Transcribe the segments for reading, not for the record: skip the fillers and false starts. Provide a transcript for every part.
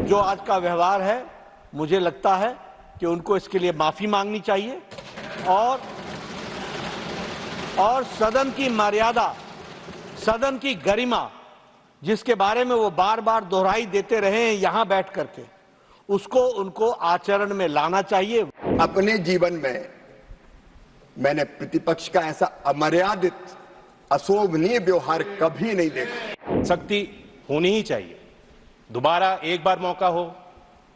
जो आज का व्यवहार है, मुझे लगता है कि उनको इसके लिए माफी मांगनी चाहिए और सदन की मर्यादा, सदन की गरिमा, जिसके बारे में वो बार बार दोहराई देते रहे हैं यहां बैठ करके, उसको उनको आचरण में लाना चाहिए। अपने जीवन में मैंने प्रतिपक्ष का ऐसा अमर्यादित, अशोभनीय व्यवहार कभी नहीं देखा। सख्ती होनी ही चाहिए। दोबारा एक बार मौका हो,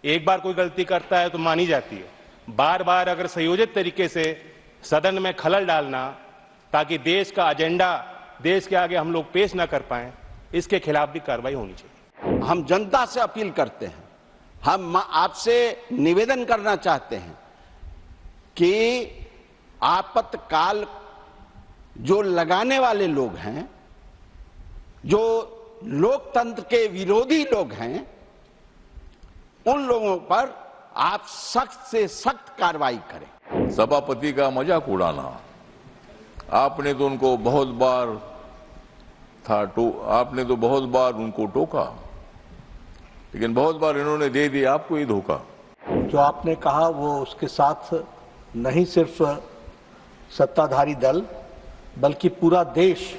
एक बार कोई गलती करता है तो मानी जाती है। बार बार अगर संयोजित तरीके से सदन में खलल डालना ताकि देश का एजेंडा देश के आगे हम लोग पेश ना कर पाए, इसके खिलाफ भी कार्रवाई होनी चाहिए। हम जनता से अपील करते हैं, हम आपसे निवेदन करना चाहते हैं कि आपातकाल जो लगाने वाले लोग हैं, जो लोकतंत्र के विरोधी लोग हैं, उन लोगों पर आप सख्त से सख्त कार्रवाई करें। सभापति का मजाक उड़ाना, आपने तो उनको बहुत बार आपने तो बहुत बार उनको टोका, लेकिन बहुत बार इन्होंने दे दिया आपको ही धोखा। जो आपने कहा वो उसके साथ नहीं सिर्फ सत्ताधारी दल बल्कि पूरा देश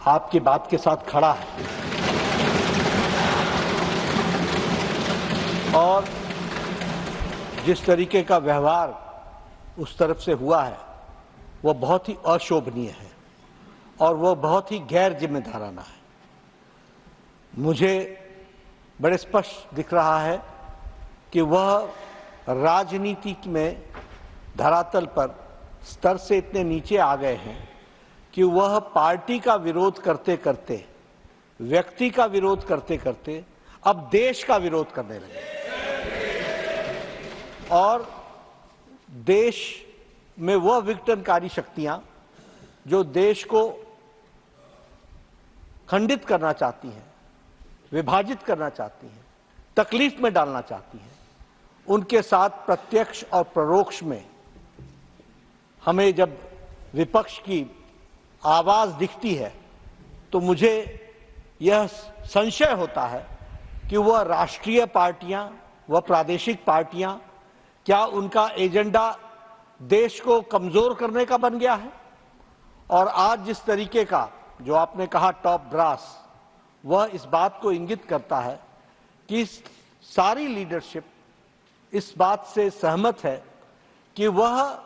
आपकी बात के साथ खड़ा है। और जिस तरीके का व्यवहार उस तरफ से हुआ है वो बहुत ही अशोभनीय है और वो बहुत ही गैर जिम्मेदाराना है। मुझे बड़े स्पष्ट दिख रहा है कि वह राजनीति में धरातल पर स्तर से इतने नीचे आ गए हैं कि वह पार्टी का विरोध करते करते, व्यक्ति का विरोध करते करते अब देश का विरोध करने लगे और देश में वह विघटनकारी शक्तियां जो देश को खंडित करना चाहती हैं, विभाजित करना चाहती हैं, तकलीफ में डालना चाहती हैं, उनके साथ प्रत्यक्ष और परोक्ष में हमें जब विपक्ष की आवाज दिखती है तो मुझे यह संशय होता है कि वह राष्ट्रीय पार्टियां, वह प्रादेशिक पार्टियां, क्या उनका एजेंडा देश को कमजोर करने का बन गया है। और आज जिस तरीके का जो आपने कहा टॉप ब्रास, वह इस बात को इंगित करता है कि सारी लीडरशिप इस बात से सहमत है कि वह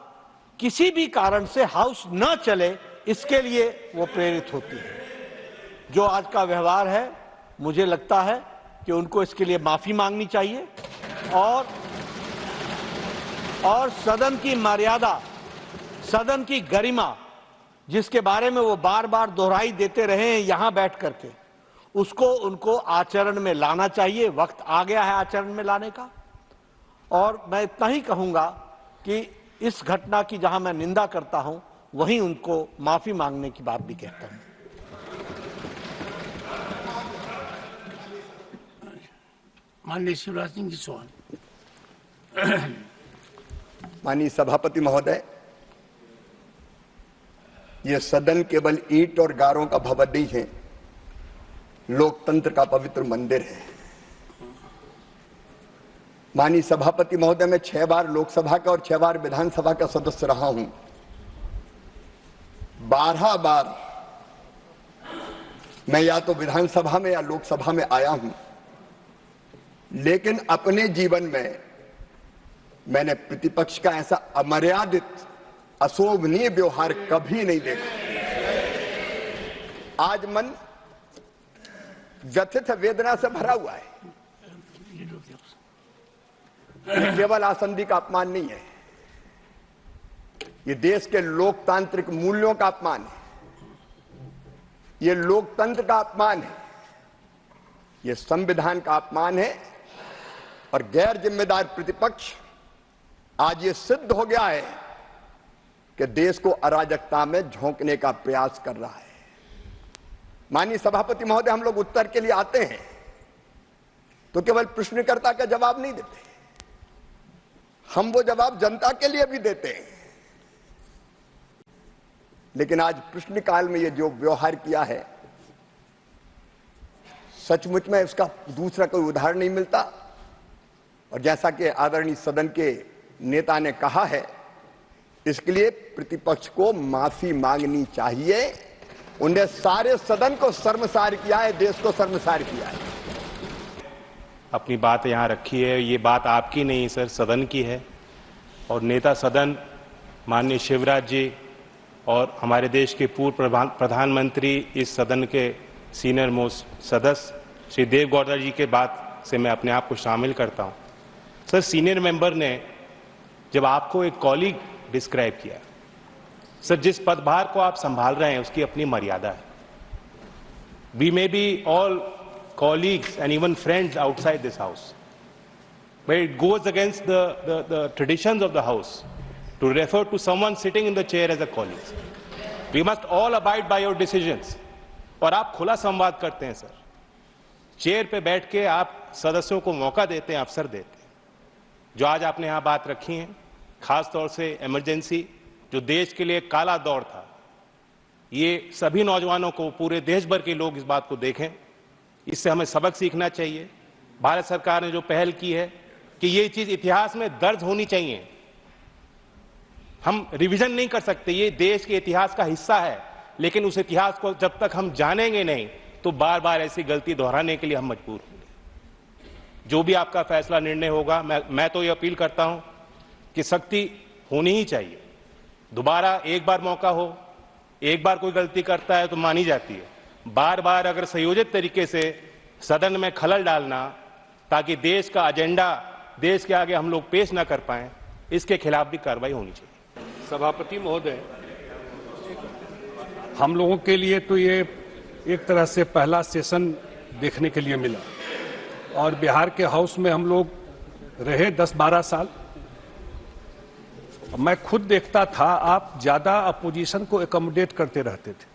किसी भी कारण से हाउस न चले, इसके लिए वो प्रेरित होती है। जो आज का व्यवहार है, मुझे लगता है कि उनको इसके लिए माफी मांगनी चाहिए और सदन की मर्यादा, सदन की गरिमा, जिसके बारे में वो बार बार दोहराई देते रहे हैं यहां बैठ करके, उसको उनको आचरण में लाना चाहिए। वक्त आ गया है आचरण में लाने का। और मैं इतना ही कहूंगा कि इस घटना की जहां मैं निंदा करता हूं, वहीं उनको माफी मांगने की बात भी कहता हूं। माननीय शिवराज सिंह जी चौहान। माननीय सभापति महोदय, ये सदन केवल ईंट और गारों का भवन नहीं है, लोकतंत्र का पवित्र मंदिर है। माननीय सभापति महोदय, मैं 6 बार लोकसभा का और 6 बार विधानसभा का सदस्य रहा हूं। 12 बार मैं या तो विधानसभा में या लोकसभा में आया हूं, लेकिन अपने जीवन में मैंने प्रतिपक्ष का ऐसा अमर्यादित, अशोभनीय व्यवहार कभी नहीं देखा। आज मन व्यथित वेदना से भरा हुआ है। ये केवल आसंदी का अपमान नहीं है, ये देश के लोकतांत्रिक मूल्यों का अपमान है, ये लोकतंत्र का अपमान है, ये संविधान का अपमान है। और गैर जिम्मेदार प्रतिपक्ष आज ये सिद्ध हो गया है कि देश को अराजकता में झोंकने का प्रयास कर रहा है। माननीय सभापति महोदय, हम लोग उत्तर के लिए आते हैं तो केवल प्रश्नकर्ता का जवाब नहीं देते, हम वो जवाब जनता के लिए भी देते हैं। लेकिन आज प्रश्नकाल में ये जो व्यवहार किया है, सचमुच में इसका दूसरा कोई उदाहरण नहीं मिलता। और जैसा कि आदरणीय सदन के नेता ने कहा है, इसके लिए प्रतिपक्ष को माफी मांगनी चाहिए। उन्हें सारे सदन को शर्मसार किया है, देश को शर्मसार किया है। अपनी बात यहाँ रखी है, ये बात आपकी नहीं सर, सदन की है। और नेता सदन माननीय शिवराज जी और हमारे देश के पूर्व प्रधानमंत्री, इस सदन के सीनियर मोस्ट सदस्य श्री देवेगौड़ा जी के बात से मैं अपने आप को शामिल करता हूँ। सर, सीनियर मेंबर ने जब आपको एक कॉलीग डिस्क्राइब किया, सर जिस पदभार को आप संभाल रहे हैं उसकी अपनी मर्यादा है। We may be all colleagues and even friends outside this house, but it goes against the traditions of the house to refer to someone sitting in the chair as a colleague. We must all abide by your decisions. और आप खुला संवाद करते हैं sir, chair पे बैठ के आप सदस्यों को मौका देते हैं, अवसर देते हैं। जो आज आपने यहाँ बात रखी है, खास तौर से इमरजेंसी जो देश के लिए काला दौर था, ये सभी नौजवानों को, पूरे देश भर के लोग इस बात को देखें, इससे हमें सबक सीखना चाहिए। भारत सरकार ने जो पहल की है कि ये चीज इतिहास में दर्ज होनी चाहिए। हम रिवीजन नहीं कर सकते, ये देश के इतिहास का हिस्सा है, लेकिन उस इतिहास को जब तक हम जानेंगे नहीं तो बार बार ऐसी गलती दोहराने के लिए हम मजबूर होंगे। जो भी आपका फैसला, निर्णय होगा, मैं तो ये अपील करता हूं कि सख्ती होनी ही चाहिए। दोबारा एक बार मौका हो, एक बार कोई गलती करता है तो मानी जाती है। बार बार अगर संयोजित तरीके से सदन में खलल डालना ताकि देश का एजेंडा देश के आगे हम लोग पेश ना कर पाए, इसके खिलाफ भी कार्रवाई होनी चाहिए। सभापति महोदय, हम लोगों के लिए तो ये एक तरह से पहला सेशन देखने के लिए मिला, और बिहार के हाउस में हम लोग रहे 10-12 साल। मैं खुद देखता था, आप ज्यादा अपोजिशन को एकोमोडेट करते रहते थे।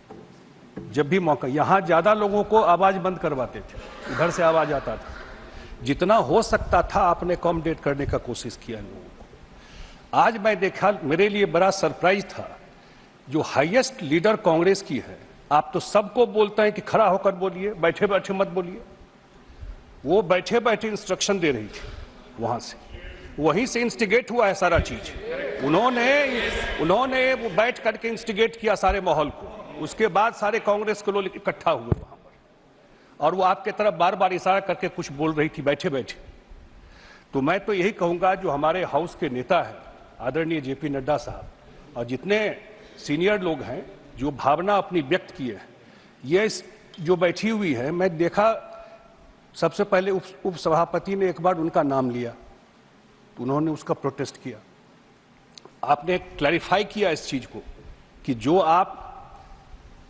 जब भी मौका, यहां ज्यादा लोगों को आवाज बंद करवाते थे, इधर से आवाज आता था। जितना हो सकता था आपने एकोमोडेट करने का कोशिश किया लोगों को। आज मैं देखा, मेरे लिए बड़ा सरप्राइज था, जो हाईएस्ट लीडर कांग्रेस की है, आप तो सबको बोलते हैं कि खड़ा होकर बोलिए, बैठे बैठे मत बोलिए। वो बैठे बैठे इंस्ट्रक्शन दे रही थी, वहां से, वहीं से इंस्टिगेट हुआ है सारा चीज। उन्होंने वो बैठ करके इंस्टिगेट किया सारे माहौल को। उसके बाद सारे कांग्रेस के लोग इकट्ठा हुए वहां पर, और वो आपके तरफ बार बार इशारा करके कुछ बोल रही थी बैठे बैठे। तो मैं तो यही कहूंगा, जो हमारे हाउस के नेता हैं आदरणीय जेपी नड्डा साहब, और जितने सीनियर लोग हैं जो भावना अपनी व्यक्त की है, ये जो बैठी हुई है, मैं देखा सबसे पहले उप सभापति ने एक बार उनका नाम लिया, उन्होंने उसका प्रोटेस्ट किया। आपने क्लैरिफाई किया इस चीज को कि जो आप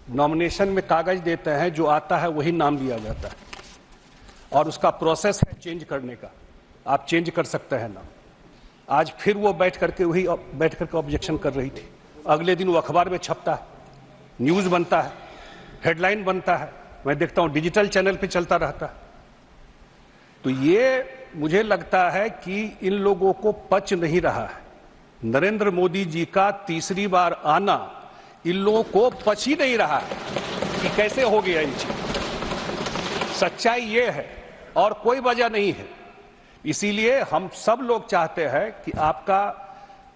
नॉमिनेशन में कागज देते हैं, जो आता है वही नाम लिया जाता है, और उसका प्रोसेस है चेंज करने का, आप चेंज कर सकते हैं नाम। आज फिर वो बैठ करके ऑब्जेक्शन कर रही थी। अगले दिन वो अखबार में छपता है, न्यूज बनता है, हेडलाइन बनता है, मैं देखता हूं डिजिटल चैनल पे चलता रहता है। तो ये मुझे लगता है कि इन लोगों को पच नहीं रहा है। नरेंद्र मोदी जी का तीसरी बार आना इन लोगों को पच ही नहीं रहा है कि कैसे हो गया इन चीज। सच्चाई ये है और कोई वजह नहीं है। इसीलिए हम सब लोग चाहते हैं कि आपका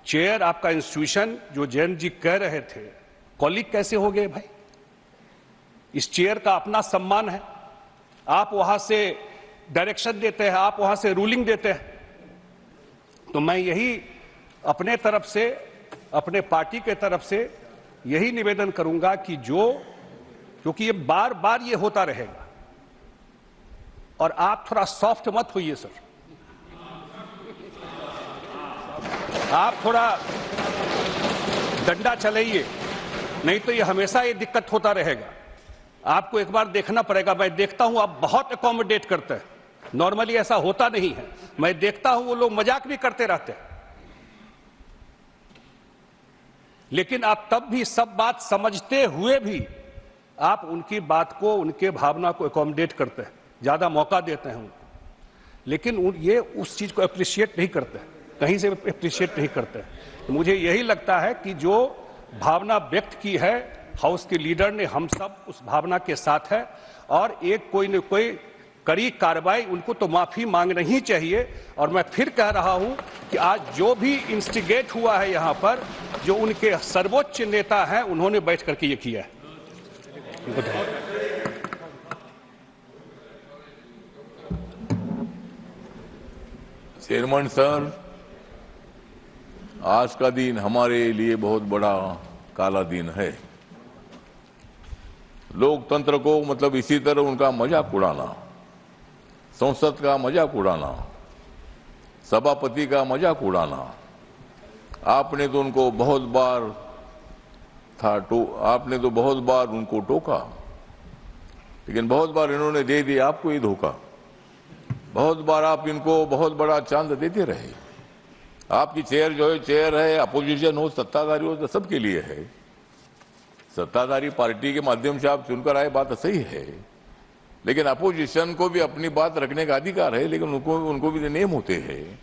चेयर, आपका इंस्टीट्यूशन, जो जैन जी कह रहे थे, कॉलीग कैसे हो गए भाई? इस चेयर का अपना सम्मान है। आप वहां से डायरेक्शन देते हैं, आप वहां से रूलिंग देते हैं। तो मैं यही अपने तरफ से, अपने पार्टी के तरफ से यही निवेदन करूंगा कि क्योंकि ये बार बार ये होता रहेगा, और आप थोड़ा सॉफ्ट मत होइए सर, आप थोड़ा डंडा चलाइए, नहीं तो ये हमेशा ये दिक्कत होता रहेगा। आपको एक बार देखना पड़ेगा। मैं देखता हूं आप बहुत एकोमोडेट करते हैं, नॉर्मली ऐसा होता नहीं है। मैं देखता हूं वो लोग मजाक भी करते रहते हैं, लेकिन आप तब भी सब बात समझते हुए भी आप उनकी बात को, उनके भावना को एकोमोडेट करते हैं, ज्यादा मौका देते हैं उनको, लेकिन ये उस चीज को अप्रिशिएट नहीं करते हैं, कहीं से अप्रिशिएट नहीं करते हैं। तो मुझे यही लगता है कि जो भावना व्यक्त की है हाउस के लीडर ने, हम सब उस भावना के साथ है, और एक कोई न कोई कड़ी कार्रवाई, उनको तो माफी मांगनी ही चाहिए। और मैं फिर कह रहा हूं कि आज जो भी इंस्टिगेट हुआ है यहां पर, जो उनके सर्वोच्च नेता हैं, उन्होंने बैठ करके ये किया है। चेयरमैन सर, आज का दिन हमारे लिए बहुत बड़ा काला दिन है। लोकतंत्र को मतलब इसी तरह उनका मजाक उड़ाना, संसद का मजाक उड़ाना, सभापति का मजाक उड़ाना, आपने तो उनको बहुत बार आपने तो बहुत बार उनको टोका, लेकिन बहुत बार इन्होंने दे दिया आपको ये धोखा। बहुत बार आप इनको बहुत बड़ा चांद देते रहे। आपकी चेयर जो है, चेयर है, अपोजिशन हो, सत्ताधारी हो, तो सबके लिए है। सत्ताधारी पार्टी के माध्यम से आप चुनकर आए, बात सही है, लेकिन अपोजिशन को भी अपनी बात रखने का अधिकार है, लेकिन उनको भी नियम होते हैं।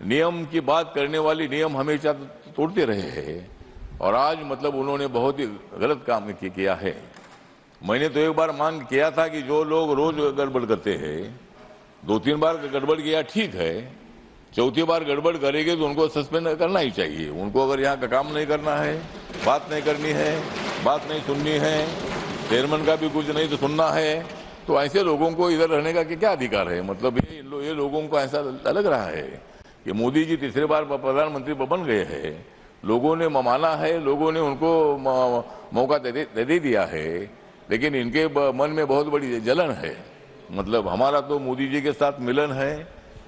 नियम की बात करने वाली नियम हमेशा तोड़ते रहे हैं, और आज मतलब उन्होंने बहुत ही गलत काम किया है। मैंने तो एक बार मांग किया था कि जो लोग रोज गड़बड़ करते हैं, 2-3 बार गड़बड़ किया ठीक है, चौथी बार गड़बड़ करेंगे तो उनको सस्पेंड करना ही चाहिए। उनको अगर यहाँ का काम नहीं करना है, बात नहीं करनी है, बात नहीं सुननी है, चेयरमैन का भी कुछ नहीं तो सुनना है, तो ऐसे लोगों को इधर रहने का क्या अधिकार है? मतलब ये लोगों को ऐसा लग रहा है कि मोदी जी तीसरे बार प्रधानमंत्री बन गए हैं, लोगों ने माना है, लोगों ने उनको मौका दे दिया है, लेकिन इनके मन में बहुत बड़ी जलन है। मतलब हमारा तो मोदी जी के साथ मिलन है,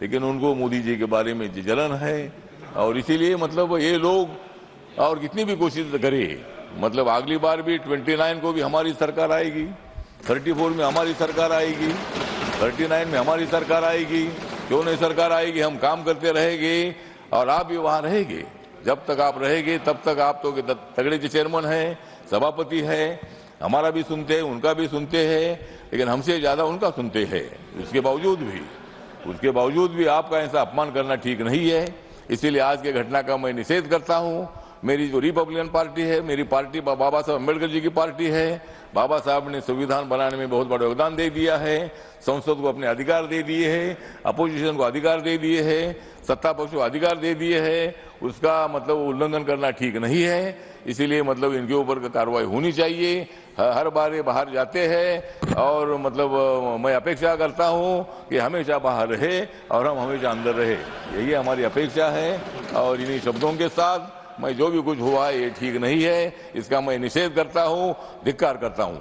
लेकिन उनको मोदी जी के बारे में जलन है, और इसीलिए मतलब ये लोग और कितनी भी कोशिश करे, मतलब अगली बार भी 29 को भी हमारी सरकार आएगी, 34 में हमारी सरकार आएगी, 39 में हमारी सरकार आएगी। क्यों नहीं सरकार आएगी? हम काम करते रहेंगे और आप भी वहां रहेंगे। जब तक आप रहेंगे तब तक आप तो तगड़े चेयरमैन हैं, सभापति है, हमारा भी सुनते हैं, उनका भी सुनते हैं, लेकिन हमसे ज्यादा उनका सुनते हैं। उसके बावजूद भी आपका ऐसा अपमान करना ठीक नहीं है। इसीलिए आज के घटना का मैं निषेध करता हूं। मेरी जो रिपब्लिकन पार्टी है, मेरी पार्टी बाबा साहब अम्बेडकर जी की पार्टी है। बाबा साहब ने संविधान बनाने में बहुत बड़ा योगदान दे दिया है, संसद को अपने अधिकार दे दिए हैं, अपोजिशन को अधिकार दे दिए हैं, सत्ता पक्ष को अधिकार दे दिए हैं। उसका मतलब उल्लंघन करना ठीक नहीं है। इसीलिए मतलब इनके ऊपर कार्रवाई होनी चाहिए। हर बार ये बाहर जाते हैं, और मतलब मैं अपेक्षा करता हूं कि हमेशा बाहर रहे और हम हमेशा अंदर रहे, यही हमारी अपेक्षा है। और इन्हीं शब्दों के साथ मैं जो भी कुछ हुआ ये ठीक नहीं है, इसका मैं निषेध करता हूं, धिक्कार करता हूं।